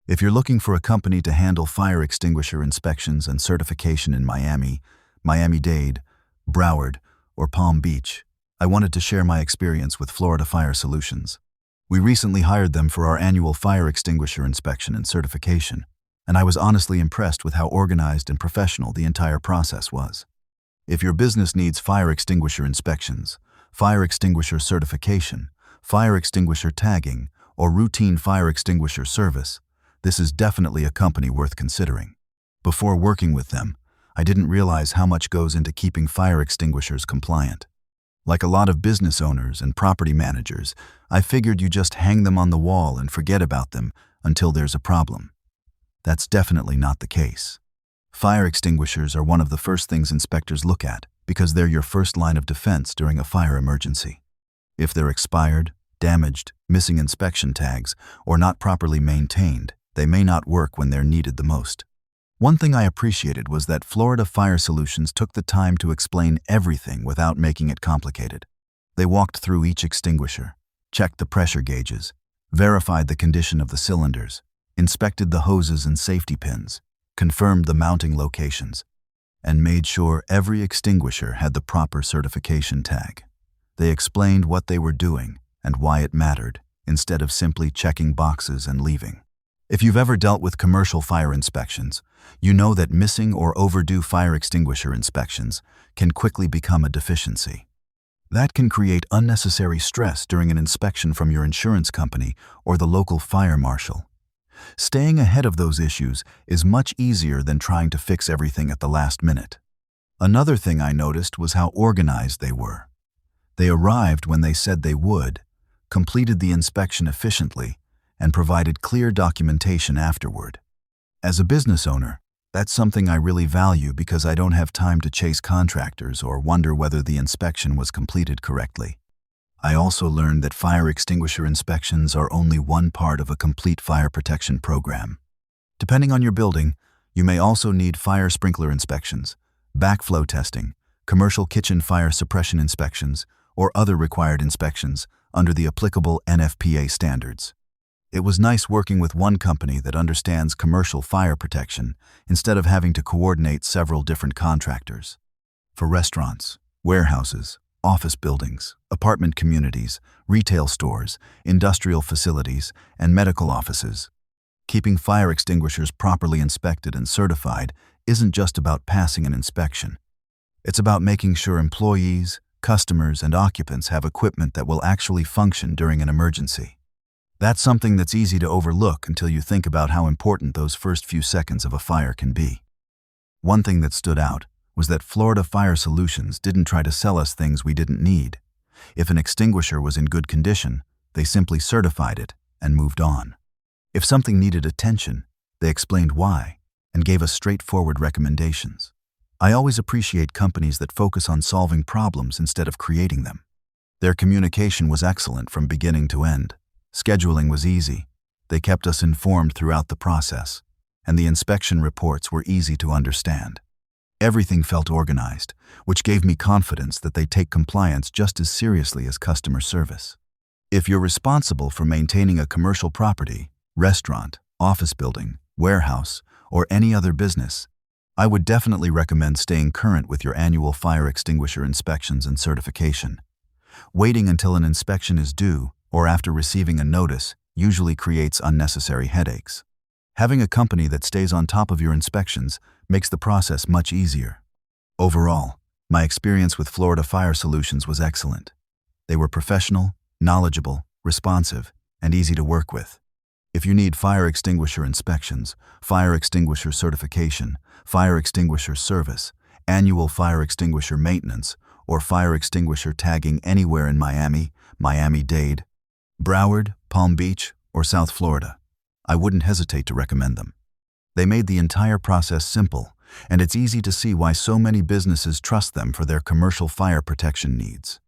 If you're looking for a company to handle fire extinguisher inspections and certification in Miami, Miami-Dade, Broward, or Palm Beach, I wanted to share my experience with Florida Fire Solutions. We recently hired them for our annual fire extinguisher inspection and certification, and I was honestly impressed with how organized and professional the entire process was. If your business needs fire extinguisher inspections, fire extinguisher certification, fire extinguisher tagging, or routine fire extinguisher service, this is definitely a company worth considering. Before working with them, I didn't realize how much goes into keeping fire extinguishers compliant. Like a lot of business owners and property managers, I figured you just hang them on the wall and forget about them until there's a problem. That's definitely not the case. Fire extinguishers are one of the first things inspectors look at because they're your first line of defense during a fire emergency. If they're expired, damaged, missing inspection tags, or not properly maintained, they may not work when they're needed the most. One thing I appreciated was that Florida Fire Solutions took the time to explain everything without making it complicated. They walked through each extinguisher, checked the pressure gauges, verified the condition of the cylinders, inspected the hoses and safety pins, confirmed the mounting locations, and made sure every extinguisher had the proper certification tag. They explained what they were doing and why it mattered, instead of simply checking boxes and leaving. If you've ever dealt with commercial fire inspections, you know that missing or overdue fire extinguisher inspections can quickly become a deficiency. That can create unnecessary stress during an inspection from your insurance company or the local fire marshal. Staying ahead of those issues is much easier than trying to fix everything at the last minute. Another thing I noticed was how organized they were. They arrived when they said they would, completed the inspection efficiently, and provided clear documentation afterward. As a business owner, that's something I really value because I don't have time to chase contractors or wonder whether the inspection was completed correctly. I also learned that fire extinguisher inspections are only one part of a complete fire protection program. Depending on your building, you may also need fire sprinkler inspections, backflow testing, commercial kitchen fire suppression inspections, or other required inspections under the applicable NFPA standards. It was nice working with one company that understands commercial fire protection instead of having to coordinate several different contractors. For restaurants, warehouses, office buildings, apartment communities, retail stores, industrial facilities, and medical offices, keeping fire extinguishers properly inspected and certified isn't just about passing an inspection. It's about making sure employees, customers, and occupants have equipment that will actually function during an emergency. That's something that's easy to overlook until you think about how important those first few seconds of a fire can be. One thing that stood out was that Florida Fire Solutions didn't try to sell us things we didn't need. If an extinguisher was in good condition, they simply certified it and moved on. If something needed attention, they explained why and gave us straightforward recommendations. I always appreciate companies that focus on solving problems instead of creating them. Their communication was excellent from beginning to end. Scheduling was easy. They kept us informed throughout the process, and the inspection reports were easy to understand. Everything felt organized, which gave me confidence that they take compliance just as seriously as customer service. If you're responsible for maintaining a commercial property, restaurant, office building, warehouse, or any other business, I would definitely recommend staying current with your annual fire extinguisher inspections and certification. Waiting until an inspection is due or after receiving a notice usually creates unnecessary headaches. Having a company that stays on top of your inspections makes the process much easier. Overall, my experience with Florida Fire Solutions was excellent. They were professional, knowledgeable, responsive, and easy to work with. If you need fire extinguisher inspections, fire extinguisher certification, fire extinguisher service, annual fire extinguisher maintenance, or fire extinguisher tagging anywhere in Miami, Miami-Dade, Broward, Palm Beach, or South Florida, I wouldn't hesitate to recommend them. They made the entire process simple, and it's easy to see why so many businesses trust them for their commercial fire protection needs.